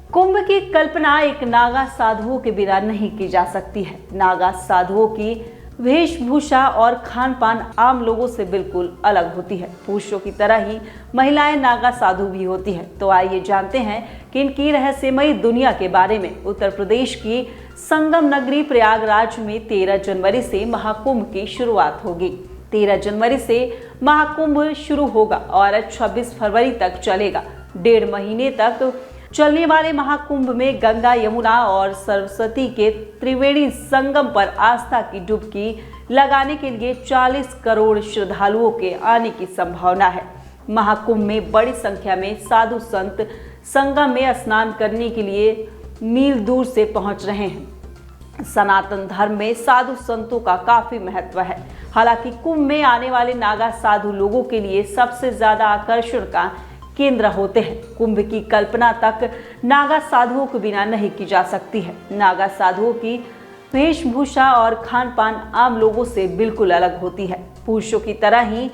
कुंभ की कल्पना एक नागा साधुओं के बिना नहीं की जा सकती है। नागा साधुओं की वेशभूषा और खान पान आम लोगों से बिल्कुल अलग होती है। पुरुषों की तरह ही महिलाएं नागा साधु भी होती हैं। तो आइए जानते हैं कि इनकी रहस्यमयी दुनिया के बारे में। उत्तर प्रदेश की संगम नगरी प्रयागराज में 13 जनवरी से महाकुंभ की शुरुआत होगी। 13 जनवरी से महाकुंभ शुरू होगा और 26 फरवरी तक चलेगा। 1.5 महीने तक चलने वाले महाकुंभ में गंगा, यमुना और सरस्वती के त्रिवेणी संगम पर आस्था की डुबकी लगाने के लिए 40 करोड़ श्रद्धालुओं के आने की संभावना है। महाकुंभ में बड़ी संख्या में साधु संत संगम में स्नान करने के लिए मील दूर से पहुंच रहे हैं। सनातन धर्म में साधु संतों का काफी महत्व है। हालांकि कुंभ में आने वाले नागा साधु लोगों के लिए सबसे ज्यादा आकर्षण का केंद्र होते हैं। कुंभ की कल्पना तक नागा साधुओं के बिना नहीं की जा सकती है। नागा साधुओं की वेशभूषा और खान पान आम लोगों से बिल्कुल अलग होती है। पुरुषों की तरह ही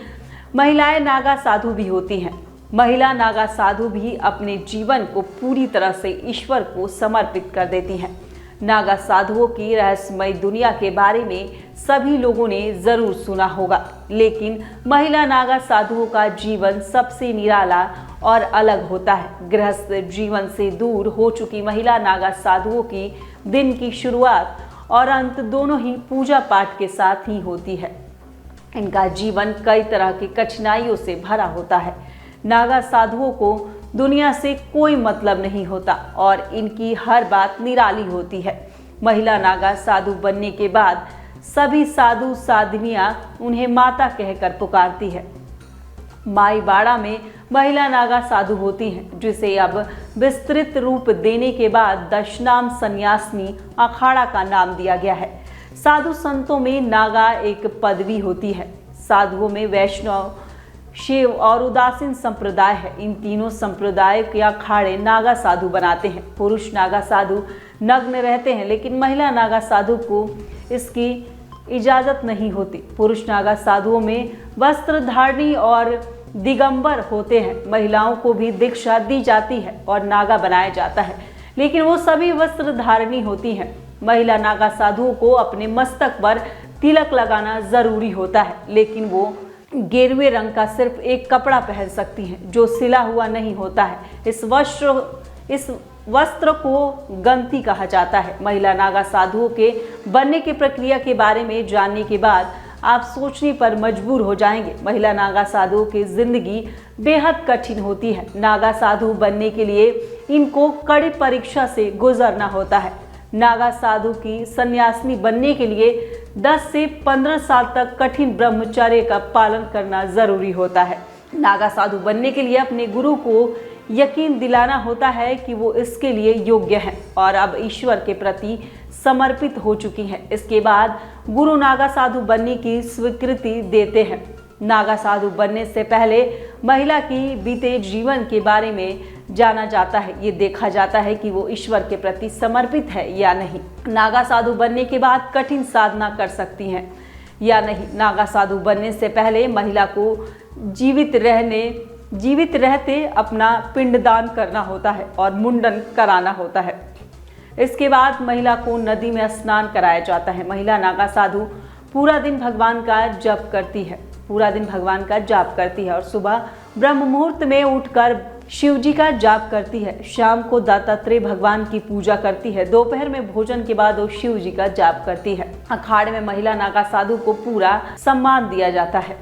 महिलाएं नागा साधु भी होती हैं। महिला नागा साधु भी अपने जीवन को पूरी तरह से ईश्वर को समर्पित कर देती हैं। नागा साधुओं की रहस्यमय दुनिया के बारे में सभी लोगों ने जरूर सुना होगा, लेकिन महिला नागा साधुओं का जीवन सबसे निराला और अलग होता है। गृहस्थ जीवन से दूर हो चुकी महिला नागा साधुओं की दिन की शुरुआत और अंत दोनों ही पूजा पाठ के साथ ही होती है। इनका जीवन कई तरह की कठिनाइयों से भरा होता है। नागा साधुओं को दुनिया से कोई मतलब नहीं होता और इनकी हर बात निराली होती है। महिला नागा साधु बनने के बाद सभी साधु साधनियां उन्हें माता कहकर पुकारती है। माईबाड़ा में महिला नागा साधु होती हैं, जिसे अब विस्तृत रूप देने के बाद दशनाम सन्यासिनी अखाड़ा का नाम दिया गया है। साधु संतों में नागा एक पदवी होती है। साधुओं में वैष्णव, शिव और उदासीन संप्रदाय है। इन तीनों संप्रदाय के अखाड़े नागा साधु बनाते हैं। पुरुष नागा साधु नग्न रहते हैं, लेकिन महिला नागा साधु को इसकी इजाजत नहीं होती। पुरुष नागा साधुओं में वस्त्र धारणी और दिगंबर होते हैं। महिलाओं को भी दीक्षा दी जाती है और नागा बनाया जाता है, लेकिन वो सभी वस्त्र धारणी होती हैं। महिला नागा साधुओं को अपने मस्तक पर तिलक लगाना जरूरी होता है, लेकिन वो गेरुए रंग का सिर्फ एक कपड़ा पहन सकती हैं, जो सिला हुआ नहीं होता है। इस वस्त्र को गंती कहा जाता है। महिला नागा साधुओं के बनने की प्रक्रिया के बारे में जानने के बाद आप सोचने पर मजबूर हो जाएंगे। महिला नागा साधुओं की जिंदगी बेहद कठिन होती है। नागा साधु बनने के लिए इनको कड़ी परीक्षा से गुजरना होता है। नागा साधु की सन्यासिनी बनने के लिए 10 से 15 साल तक कठिन ब्रह्मचर्य का पालन करना जरूरी होता है। नागा साधु बनने के लिए अपने गुरु को यकीन दिलाना होता है कि वो इसके लिए योग्य हैं और अब ईश्वर के प्रति समर्पित हो चुकी हैं। इसके बाद गुरु नागा साधु बनने की स्वीकृति देते हैं। नागा साधु बनने से पहले महिला की बीते जीवन के बारे में जाना जाता है। ये देखा जाता है कि वो ईश्वर के प्रति समर्पित है या नहीं। नागा साधु बनने के बाद कठिन साधना कर सकती हैं या नहीं। नागा साधु बनने से पहले महिला को जीवित रहते अपना पिंडदान करना होता है और मुंडन कराना होता है। इसके बाद महिला को नदी में स्नान कराया जाता है। महिला नागा साधु पूरा दिन भगवान का जाप करती है और सुबह ब्रह्म मुहूर्त में उठकर शिव जी का जाप करती है। शाम को दत्तात्रेय भगवान की पूजा करती है। दोपहर में भोजन के बाद वो शिव जी का जाप करती है। अखाड़े में महिला नागा साधु को पूरा सम्मान दिया जाता है।